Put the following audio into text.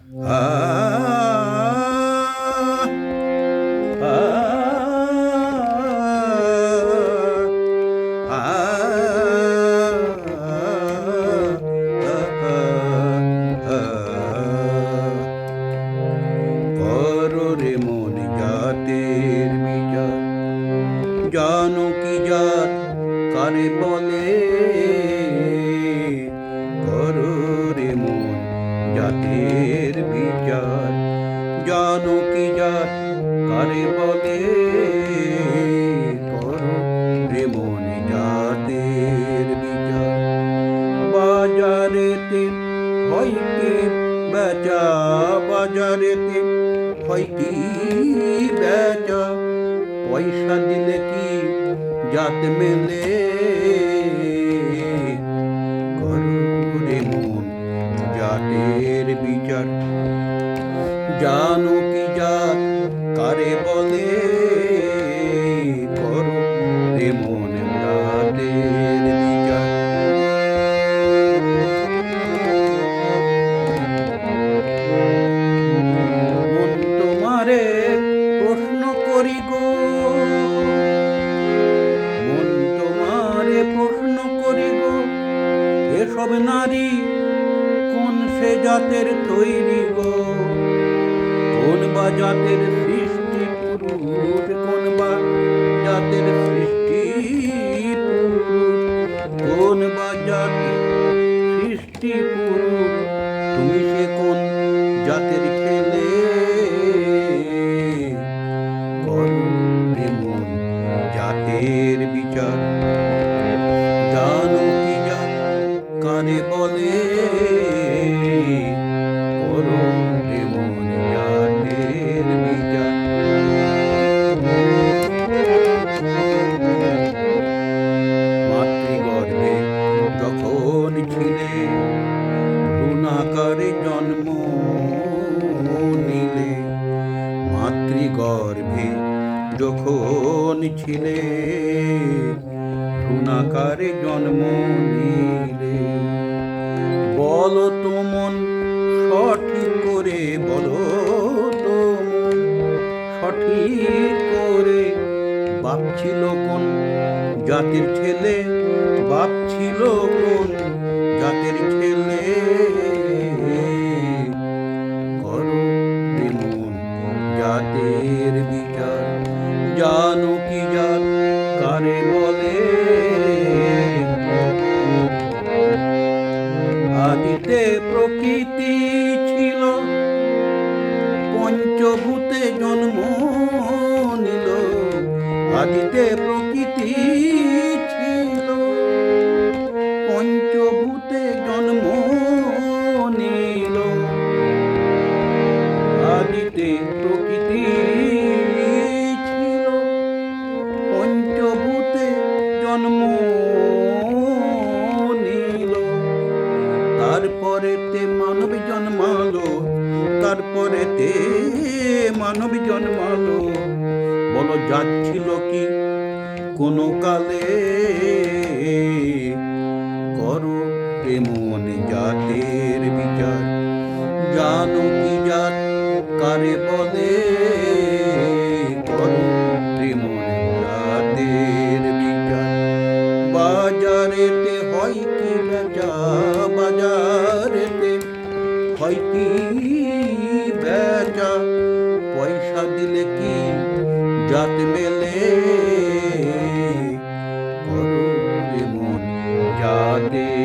আ আ করো রে মন জাতের বিচার, জানো কি জাত কারে বলে? করো রে মন জাতের বিচার, জানো কি জাত কারে বলে? করো রে মন জাতের বিচার। বাজারেতে হয় কি বেচা, বাজারেতে হয় কি বেচা, পয়সা দিলে কি জাত মেলে? করো রে মন জাতের বিচার, জানো কি জাত কারে বলে? করো রে মন জাতের বিচার। মন তোমারে প্রশ্ন করি গো, মন তোমারে প্রশ্ন করি গো, এসব নারী কোন সে জাতের তৈরি গো? কোন বা জাতের সৃষ্টি পুরুষ, কোন বা জাতের সৃষ্টি পুরুষ, কোন বা জাতের সৃষ্টি পুরুষ, তুমি সে কোন জাতের ছেলে? করো রে মন জাতের বিচার, জানো কি জাত কারে বলে? করো রে মন জাতের বিচার। মাতৃগর্ভে যখন ছিলে, ভ্রূণাকারে জন্ম নিলে। মাতৃগর্ভে যখন ছিলে, ভ্রূণাকারে জন্ম নিলে। বলো তো মন সঠিক করে, বলো তো মন সঠিক করে, বাপ ছিল কোন জাতির ছেলে? বাপ ছিল কোন জাতের ছেলে? করো রে মন জাতের বিচার, জানো কি জাত কারে বলে? আদিতে প্রকৃতি ছিল, পঞ্চভূতে জন্ম নিল। আদিতে প্রকৃতি ছিল, পঞ্চভূতে জন্ম নিল। আদিতে প্রকৃতি ছিল, পঞ্চভূতে জন্ম নিল। তারপরেতে মানব জন্মালো, তারপরেতে মানব জন্মালো। বলো জাত ছিল কি কোনো কালে? করো রে মন জাতের বিচার, জানো কি জাত কারে বলে? করো রে মন জাতের বিচার। বাজারেতে হয় কি বেচা, বাজারেতে হয় কি বেচা, পয়সা দিলে কি জাত মেলে? করো রে মন জাতের